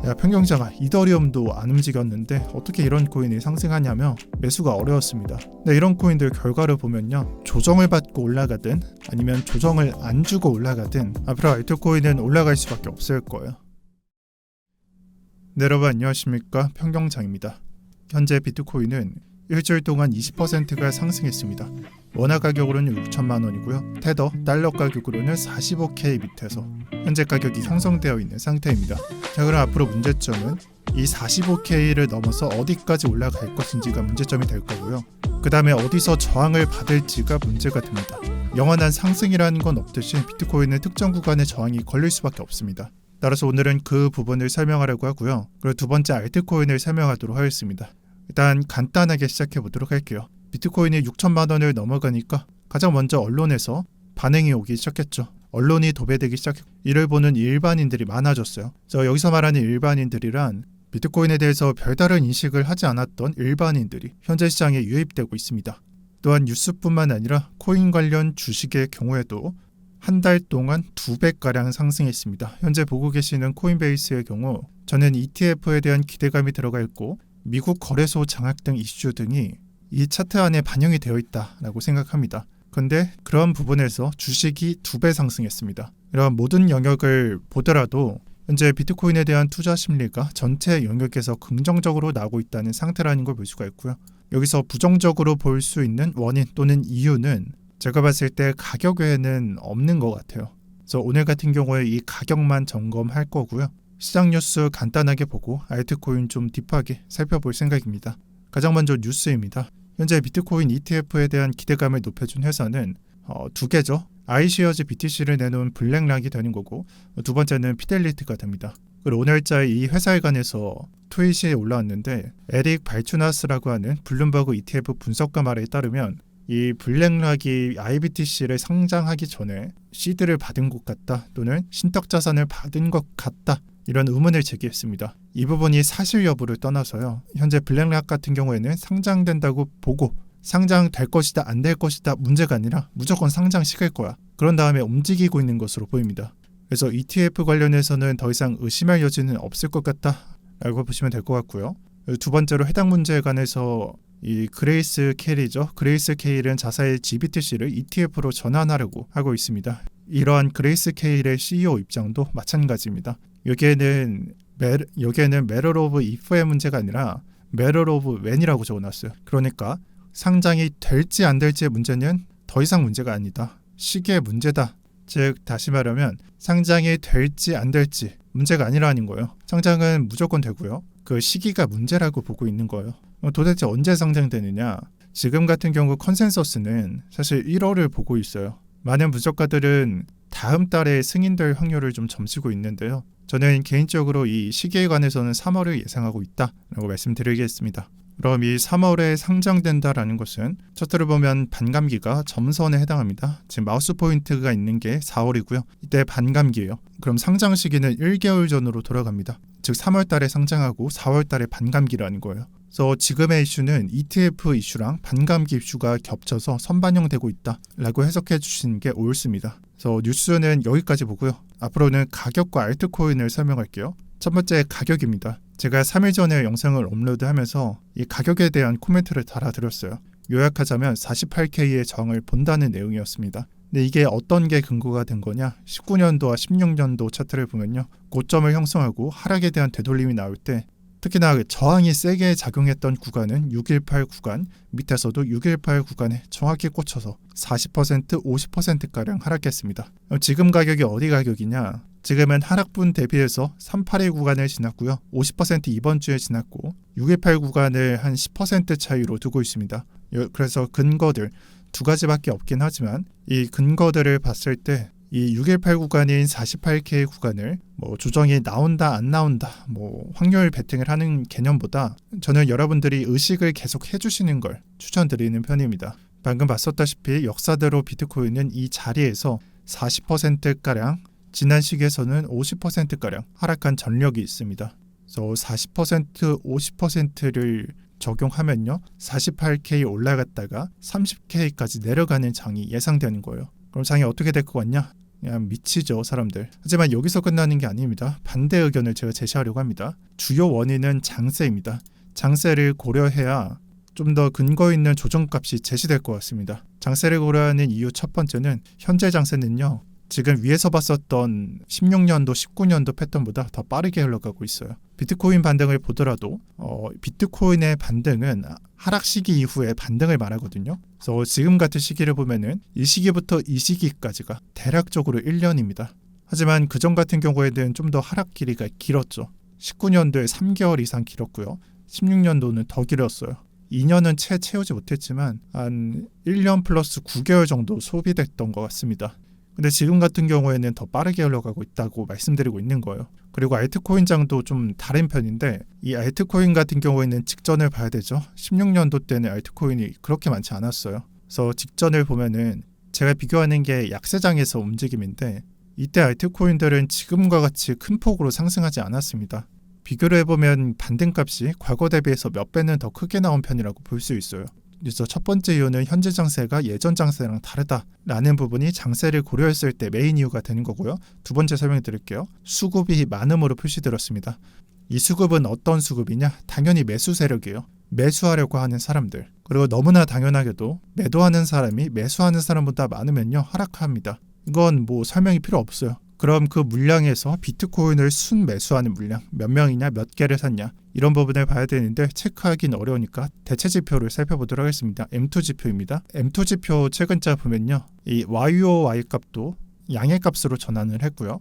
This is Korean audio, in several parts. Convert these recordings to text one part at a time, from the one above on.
야 평경장아, 이더리움도 안 움직였는데 어떻게 이런 코인이 상승하냐며 매수가 어려웠습니다. 근데 이런 코인들 결과를 보면요, 조정을 받고 올라가든 아니면 조정을 안 주고 올라가든 앞으로 알트코인은 올라갈 수밖에 없을 거예요. 네, 여러분 안녕하십니까, 평경장입니다. 현재 비트코인은 일주일 동안 20%가 상승했습니다. 원화 가격으로는 6천만 원이고요. 테더, 달러 가격으로는 45K 밑에서 현재 가격이 형성되어 있는 상태입니다. 자, 그럼 앞으로 문제점은 이 45K를 넘어서 어디까지 올라갈 것인지가 문제점이 될 거고요. 그 다음에 어디서 저항을 받을지가 문제가 됩니다. 영원한 상승이라는 건 없듯이 비트코인은 특정 구간에 저항이 걸릴 수밖에 없습니다. 따라서 오늘은 그 부분을 설명하려고 하고요. 그리고 두 번째 알트코인을 설명하도록 하겠습니다. 일단 간단하게 시작해 보도록 할게요. 비트코인이 6천만 원을 넘어가니까 가장 먼저 언론에서 반응이 오기 시작했죠. 언론이 도배되기 시작했고 이를 보는 일반인들이 많아졌어요. 여기서 말하는 일반인들이란 비트코인에 대해서 별다른 인식을 하지 않았던 일반인들이 현재 시장에 유입되고 있습니다. 또한 뉴스뿐만 아니라 코인 관련 주식의 경우에도 한 달 동안 2배가량 상승했습니다. 현재 보고 계시는 코인베이스의 경우 저는 ETF에 대한 기대감이 들어가 있고 미국 거래소 장악 등 이슈 등이 이 차트 안에 반영이 되어 있다라고 생각합니다. 근데 그런 부분에서 주식이 2배 상승했습니다. 이런 모든 영역을 보더라도 현재 비트코인에 대한 투자 심리가 전체 영역에서 긍정적으로 나오고 있다는 상태라는 걸 볼 수가 있고요. 여기서 부정적으로 볼 수 있는 원인 또는 이유는 제가 봤을 때 가격 외에는 없는 것 같아요. 그래서 오늘 같은 경우에 이 가격만 점검할 거고요. 시장 뉴스 간단하게 보고 알트코인 좀 딥하게 살펴볼 생각입니다. 가장 먼저 뉴스입니다. 현재 비트코인 ETF에 대한 기대감을 높여준 회사는 두 개죠. iShares BTC를 내놓은 블랙락이 되는 거고, 두 번째는 피델리티가 됩니다. 그리고 오늘자에 이 회사에 관해서 트윗이 올라왔는데, 에릭 발추나스라고 하는 블룸버그 ETF 분석가 말에 따르면 이 블랙락이 IBTC를 상장하기 전에 시드를 받은 것 같다, 또는 신탁자산을 받은 것 같다, 이런 의문을 제기했습니다. 이 부분이 사실 여부를 떠나서요, 현재 블랙락 같은 경우에는 상장된다고 보고 상장될 것이다 안 될 것이다 문제가 아니라 무조건 상장시킬 거야, 그런 다음에 움직이고 있는 것으로 보입니다. 그래서 ETF 관련해서는 더 이상 의심할 여지는 없을 것 같다 라고 보시면 될 것 같고요. 두 번째로 해당 문제에 관해서 이 그레이스 케일이죠. 그레이스 케일은 자사의 GBTC를 ETF로 전환하려고 하고 있습니다. 이러한 그레이스 케일의 CEO 입장도 마찬가지입니다. 여기에는 매럴 오브 if의 문제가 아니라 매럴 오브 when이라고 적어놨어요. 그러니까 상장이 될지 안 될지의 문제는 더 이상 문제가 아니다, 시기의 문제다. 즉 다시 말하면 상장이 될지 안 될지 문제가 아니라는 거예요. 상장은 무조건 되고요. 그 시기가 문제라고 보고 있는 거예요. 도대체 언제 상장되느냐? 지금 같은 경우 컨센서스는 사실 1월을 보고 있어요. 많은 분석가들은 다음 달에 승인될 확률을 좀 점치고 있는데요. 저는 개인적으로 이 시기에 관해서는 3월을 예상하고 있다라고 말씀드리겠습니다. 그럼 이 3월에 상장된다라는 것은 차트를 보면 반감기가 점선에 해당합니다. 지금 마우스 포인트가 있는 게 4월이고요. 이때 반감기예요. 그럼 상장 시기는 1개월 전으로 돌아갑니다. 즉 3월 달에 상장하고 4월 달에 반감기라는 거예요. 그래서 지금의 이슈는 ETF 이슈랑 반감기 이슈가 겹쳐서 선반영되고 있다라고 해석해 주시는 게 옳습니다. 그래서 뉴스는 여기까지 보고요. 앞으로는 가격과 알트코인을 설명할게요. 첫 번째, 가격입니다. 제가 3일 전에 영상을 업로드하면서 이 가격에 대한 코멘트를 달아드렸어요. 요약하자면 48K의 저항을 본다는 내용이었습니다. 근데 이게 어떤 게 근거가 된 거냐? 19년도와 16년도 차트를 보면요, 고점을 형성하고 하락에 대한 되돌림이 나올 때 특히나 저항이 세게 작용했던 구간은 618 구간, 밑에서도 618 구간에 정확히 꽂혀서 40%, 50%가량 하락했습니다. 지금 가격이 어디 가격이냐? 지금은 하락분 대비해서 382 구간을 지났고요. 50% 이번 주에 지났고 618 구간을 한 10% 차이로 두고 있습니다. 그래서 근거들 두 가지밖에 없긴 하지만 이 근거들을 봤을 때 이 618 구간인 48K 구간을 조정이 나온다 안 나온다 확률 베팅을 하는 개념보다 저는 여러분들이 의식을 계속 해주시는 걸 추천드리는 편입니다. 방금 봤었다시피 역사대로 비트코인은 이 자리에서 40%가량, 지난 시기에서는 50%가량 하락한 전력이 있습니다. 그래서 40%, 50%를 적용하면요, 48K 올라갔다가 30K까지 내려가는 장이 예상되는 거예요. 그럼 장이 어떻게 될 것 같냐? 그냥 미치죠, 사람들. 하지만 여기서 끝나는 게 아닙니다. 반대 의견을 제가 제시하려고 합니다. 주요 원인은 장세입니다. 장세를 고려해야 좀 더 근거 있는 조정값이 제시될 것 같습니다. 장세를 고려하는 이유 첫 번째는 현재 장세는요, 지금 위에서 봤었던 16년도, 19년도 패턴보다 더 빠르게 흘러가고 있어요. 비트코인 반등을 보더라도 비트코인의 반등은 하락 시기 이후의 반등을 말하거든요. 그래서 지금 같은 시기를 보면은 이 시기부터 이 시기까지가 대략적으로 1년입니다. 하지만 그전 같은 경우에는 좀 더 하락 길이가 길었죠. 19년도에 3개월 이상 길었고요. 16년도는 더 길었어요. 2년은 채우지 못했지만 한 1년 플러스 9개월 정도 소비됐던 것 같습니다. 근데 지금 같은 경우에는 더 빠르게 흘러가고 있다고 말씀드리고 있는 거예요. 그리고 알트코인장도 좀 다른 편인데 이 알트코인 같은 경우에는 직전을 봐야 되죠. 16년도 때는 알트코인이 그렇게 많지 않았어요. 그래서 직전을 보면은 제가 비교하는 게 약세장에서 움직임인데 이때 알트코인들은 지금과 같이 큰 폭으로 상승하지 않았습니다. 비교를 해보면 반등값이 과거 대비해서 몇 배는 더 크게 나온 편이라고 볼 수 있어요. 그래서 첫 번째 이유는 현재 장세가 예전 장세랑 다르다라는 부분이 장세를 고려했을 때 메인 이유가 되는 거고요. 두 번째 설명 드릴게요. 수급이 많음으로 표시되었습니다. 이 수급은 어떤 수급이냐? 당연히 매수 세력이에요. 매수하려고 하는 사람들. 그리고 너무나 당연하게도 매도하는 사람이 매수하는 사람보다 많으면요, 하락합니다. 이건 뭐 설명이 필요 없어요. 그럼 그 물량에서 비트코인을 순매수하는 물량 몇 명이냐, 몇 개를 샀냐, 이런 부분을 봐야 되는데 체크하기는 어려우니까 대체 지표를 살펴보도록 하겠습니다. M2 지표입니다. M2 지표 최근자 보면요, 이 YOY 값도 양의 값으로 전환을 했고요.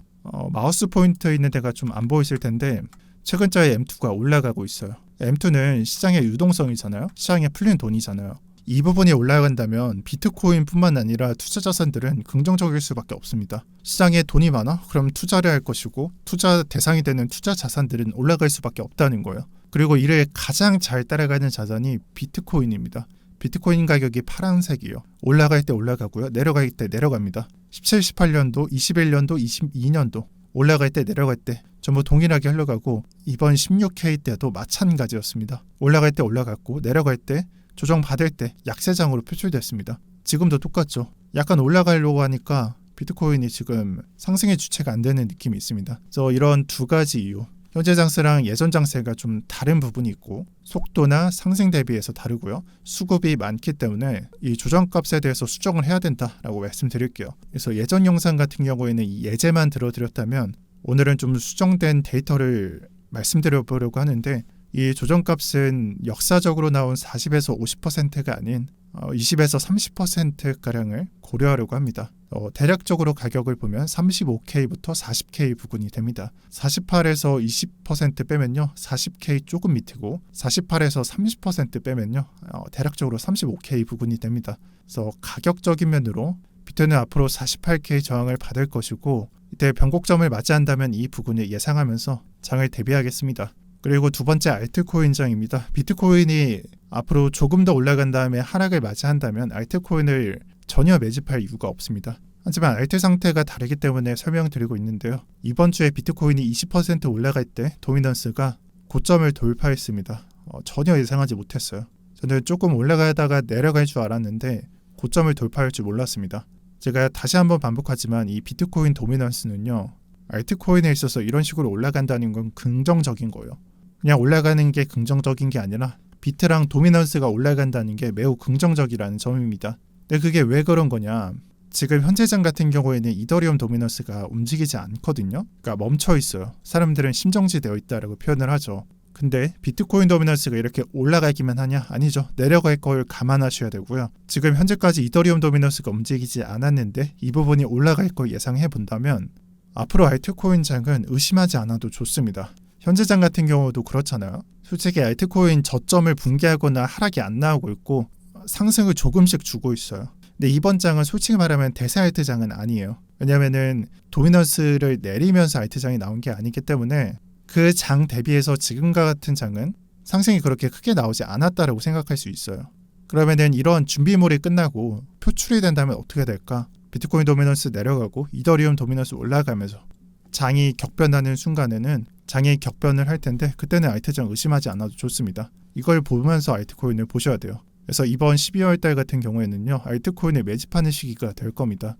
마우스 포인트 있는 데가 좀 안 보이실 텐데 최근자의 M2가 올라가고 있어요. M2는 시장의 유동성이잖아요. 시장에 풀린 돈이잖아요. 이 부분이 올라간다면 비트코인뿐만 아니라 투자자산들은 긍정적일 수밖에 없습니다. 시장에 돈이 많아? 그럼 투자를 할 것이고 투자 대상이 되는 투자 자산들은 올라갈 수밖에 없다는 거예요. 그리고 이를 가장 잘 따라가는 자산이 비트코인입니다. 비트코인 가격이 파란색이에요. 올라갈 때 올라가고요. 내려갈 때 내려갑니다. 17, 18년도, 21년도, 22년도 올라갈 때 내려갈 때 전부 동일하게 흘러가고 이번 16K 때도 마찬가지였습니다. 올라갈 때 올라갔고 내려갈 때 조정받을 때 약세장으로 표출됐습니다. 지금도 똑같죠. 약간 올라가려고 하니까 비트코인이 지금 상승의 주체가 안 되는 느낌이 있습니다. 그래서 이런 두 가지 이유, 현재 장세랑 예전 장세가 좀 다른 부분이 있고 속도나 상승 대비해서 다르고요. 수급이 많기 때문에 이 조정값에 대해서 수정을 해야 된다라고 말씀드릴게요. 그래서 예전 영상 같은 경우에는 이 예제만 들어드렸다면 오늘은 좀 수정된 데이터를 말씀드려보려고 하는데 이 조정값은 역사적으로 나온 40에서 50%가 아닌 20에서 30%가량을 고려하려고 합니다. 대략적으로 가격을 보면 35K부터 40K 부근이 됩니다. 48에서 20% 빼면요, 40K 조금 밑이고 48에서 30% 빼면요, 대략적으로 35K 부근이 됩니다. 그래서 가격적인 면으로 비트는 앞으로 48K 저항을 받을 것이고 이때 변곡점을 맞이한다면 이 부근을 예상하면서 장을 대비하겠습니다. 그리고 두 번째 알트코인장입니다. 비트코인이 앞으로 조금 더 올라간 다음에 하락을 맞이한다면 알트코인을 전혀 매집할 이유가 없습니다. 하지만 알트 상태가 다르기 때문에 설명드리고 있는데요. 이번 주에 비트코인이 20% 올라갈 때 도미넌스가 고점을 돌파했습니다. 전혀 예상하지 못했어요. 저는 조금 올라가다가 내려갈 줄 알았는데 고점을 돌파할 줄 몰랐습니다. 제가 다시 한번 반복하지만 이 비트코인 도미넌스는요, 알트코인에 있어서 이런 식으로 올라간다는 건 긍정적인 거예요. 그냥 올라가는 게 긍정적인 게 아니라 비트랑 도미넌스가 올라간다는 게 매우 긍정적이라는 점입니다. 근데 그게 왜 그런 거냐? 지금 현재장 같은 경우에는 이더리움 도미넌스가 움직이지 않거든요. 그러니까 멈춰 있어요. 사람들은 심정지 되어 있다라고 표현을 하죠. 근데 비트코인 도미넌스가 이렇게 올라가기만 하냐? 아니죠. 내려갈 걸 감안하셔야 되고요. 지금 현재까지 이더리움 도미넌스가 움직이지 않았는데 이 부분이 올라갈 걸 예상해 본다면 앞으로 알트코인 장은 의심하지 않아도 좋습니다. 현재장 같은 경우도 그렇잖아요. 솔직히 알트코인 저점을 붕괴하거나 하락이 안 나오고 있고 상승을 조금씩 주고 있어요. 근데 이번 장은 솔직히 말하면 대세 알트장은 아니에요. 왜냐면은 도미넌스를 내리면서 알트장이 나온 게 아니기 때문에 그 장 대비해서 지금과 같은 장은 상승이 그렇게 크게 나오지 않았다라고 생각할 수 있어요. 그러면은 이런 준비물이 끝나고 표출이 된다면 어떻게 될까? 비트코인 도미넌스 내려가고 이더리움 도미넌스 올라가면서 장이 격변하는 순간에는 장이 격변을 할 텐데 그때는 알트장 의심하지 않아도 좋습니다. 이걸 보면서 알트코인을 보셔야 돼요. 그래서 이번 12월 달 같은 경우에는요, 알트코인을 매집하는 시기가 될 겁니다.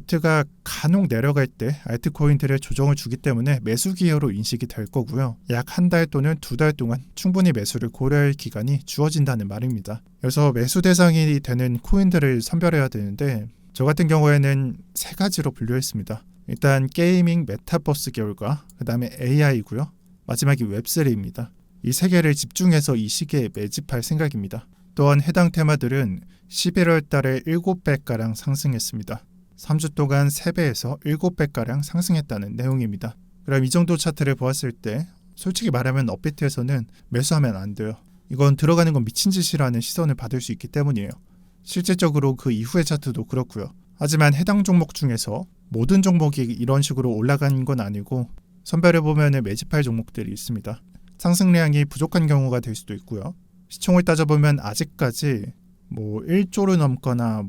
비트가 간혹 내려갈 때 알트코인들의 조정을 주기 때문에 매수 기회로 인식이 될 거고요. 약 한 달 또는 2달 동안 충분히 매수를 고려할 기간이 주어진다는 말입니다. 그래서 매수 대상이 되는 코인들을 선별해야 되는데 저 같은 경우에는 세 가지로 분류했습니다. 일단 게이밍, 메타버스 계열과 그 다음에 AI고요. 마지막이 웹3입니다. 이 세 개를 집중해서 이 시기에 매집할 생각입니다. 또한 해당 테마들은 11월 달에 7배가량 상승했습니다. 3주 동안 3배에서 7배가량 상승했다는 내용입니다. 그럼 이 정도 차트를 보았을 때 솔직히 말하면 업비트에서는 매수하면 안 돼요. 이건 들어가는 건 미친 짓이라는 시선을 받을 수 있기 때문이에요. 실질적으로 그 이후의 차트도 그렇고요. 하지만 해당 종목 중에서 모든 종목이 이런 식으로 올라가는 건 아니고 선별해보면 매집할 종목들이 있습니다. 상승량이 부족한 경우가 될 수도 있고요. 시총을 따져보면 아직까지 1조를 넘거나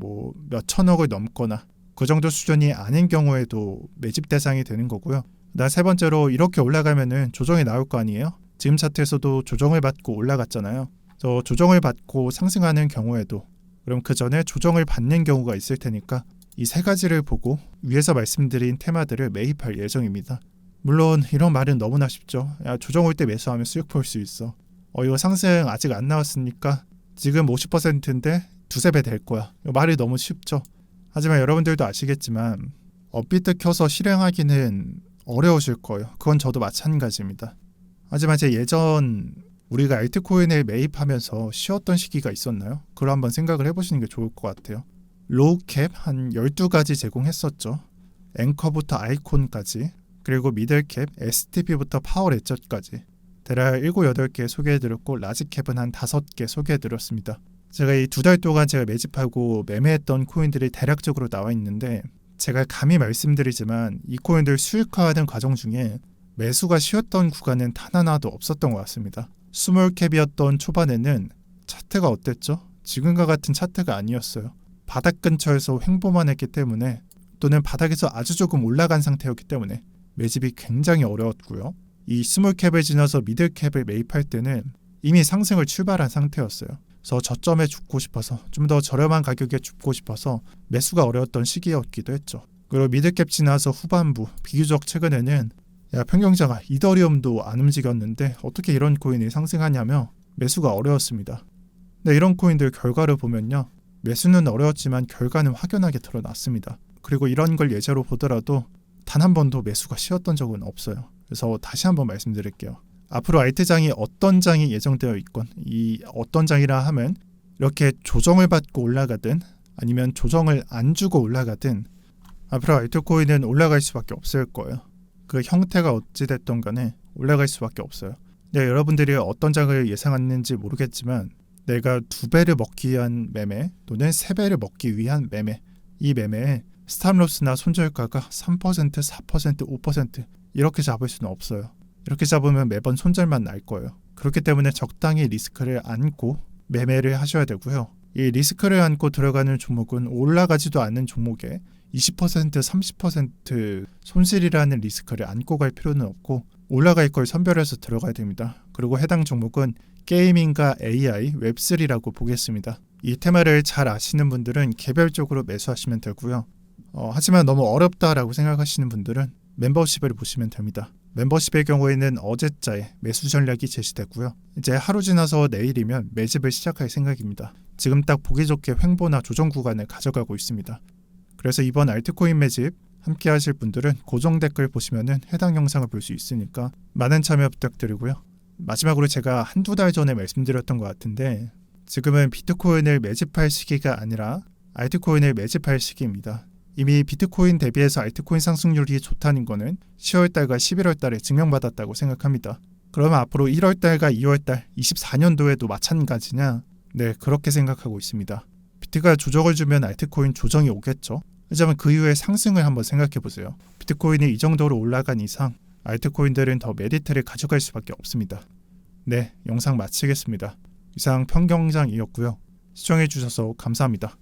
몇 천억을 넘거나 그 정도 수준이 아닌 경우에도 매집 대상이 되는 거고요. 세 번째로 이렇게 올라가면은 조정이 나올 거 아니에요? 지금 차트에서도 조정을 받고 올라갔잖아요. 저 조정을 받고 상승하는 경우에도 그럼 그 전에 조정을 받는 경우가 있을 테니까 이 세 가지를 보고 위에서 말씀드린 테마들을 매입할 예정입니다. 물론 이런 말은 너무나 쉽죠. 야, 조정 올 때 매수하면 수익 볼 수 있어. 이거 상승 아직 안 나왔으니까 지금 50%인데 두세 배 될 거야. 말이 너무 쉽죠. 하지만 여러분들도 아시겠지만 업비트 켜서 실행하기는 어려우실 거예요. 그건 저도 마찬가지입니다. 하지만 제 예전 우리가 알트코인을 매입하면서 쉬었던 시기가 있었나요? 그걸 한번 생각을 해보시는 게 좋을 것 같아요. 로우캡 한 12가지 제공했었죠. 앵커부터 아이콘까지, 그리고 미들캡, STP부터 파워레저까지 대략 7, 8개 소개해드렸고 라지캡은 한 5개 소개해드렸습니다. 제가 이 2달 동안 제가 매집하고 매매했던 코인들이 대략적으로 나와 있는데 제가 감히 말씀드리지만 이 코인들 수익화하는 과정 중에 매수가 쉬었던 구간은 단 하나도 없었던 것 같습니다. 스몰캡이었던 초반에는 차트가 어땠죠? 지금과 같은 차트가 아니었어요. 바닥 근처에서 횡보만 했기 때문에 또는 바닥에서 아주 조금 올라간 상태였기 때문에 매집이 굉장히 어려웠고요. 이 스몰캡을 지나서 미들캡을 매입할 때는 이미 상승을 출발한 상태였어요. 그래서 저점에 죽고 싶어서 좀 더 저렴한 가격에 죽고 싶어서 매수가 어려웠던 시기였기도 했죠. 그리고 미들캡 지나서 후반부 비교적 최근에는 평경자가 이더리움도 안 움직였는데 어떻게 이런 코인이 상승하냐며 매수가 어려웠습니다. 근데 이런 코인들 결과를 보면요. 매수는 어려웠지만 결과는 확연하게 드러났습니다. 그리고 이런 걸 예제로 보더라도 단 한 번도 매수가 쉬었던 적은 없어요. 그래서 다시 한번 말씀드릴게요. 앞으로 알트장이 어떤 장이 예정되어 있건 이 어떤 장이라 하면 이렇게 조정을 받고 올라가든 아니면 조정을 안 주고 올라가든 앞으로 알트코인은 올라갈 수밖에 없을 거예요. 그 형태가 어찌됐던 간에 올라갈 수밖에 없어요. 네, 여러분들이 어떤 장을 예상했는지 모르겠지만 내가 2배를 먹기 위한 매매 또는 3배를 먹기 위한 매매, 이 매매에 스탑로스나 손절가가 3%, 4%, 5% 이렇게 잡을 수는 없어요. 이렇게 잡으면 매번 손절만 날 거예요. 그렇기 때문에 적당히 리스크를 안고 매매를 하셔야 되고요. 이 리스크를 안고 들어가는 종목은 올라가지도 않는 종목에 20%, 30% 손실이라는 리스크를 안고 갈 필요는 없고 올라갈 걸 선별해서 들어가야 됩니다. 그리고 해당 종목은 게이밍과 AI, 웹3라고 보겠습니다. 이 테마를 잘 아시는 분들은 개별적으로 매수하시면 되고요. 하지만 너무 어렵다라고 생각하시는 분들은 멤버십을 보시면 됩니다. 멤버십의 경우에는 어제자에 매수 전략이 제시됐고요. 이제 하루 지나서 내일이면 매집을 시작할 생각입니다. 지금 딱 보기 좋게 횡보나 조정 구간을 가져가고 있습니다. 그래서 이번 알트코인 매집 함께 하실 분들은 고정 댓글 보시면은 해당 영상을 볼 수 있으니까 많은 참여 부탁드리고요. 마지막으로 제가 한두 달 전에 말씀드렸던 것 같은데 지금은 비트코인을 매집할 시기가 아니라 알트코인을 매집할 시기입니다. 이미 비트코인 대비해서 알트코인 상승률이 좋다는 거는 10월달과 11월달에 증명받았다고 생각합니다. 그러면 앞으로 1월달과 2월달 24년도에도 마찬가지냐? 네, 그렇게 생각하고 있습니다. 비트가 조정을 주면 알트코인 조정이 오겠죠. 하지만 그 이후에 상승을 한번 생각해보세요. 비트코인이 이 정도로 올라간 이상 알트코인들은 더 메리트를 가져갈 수밖에 없습니다. 네, 영상 마치겠습니다. 이상 평경장이었고요. 시청해주셔서 감사합니다.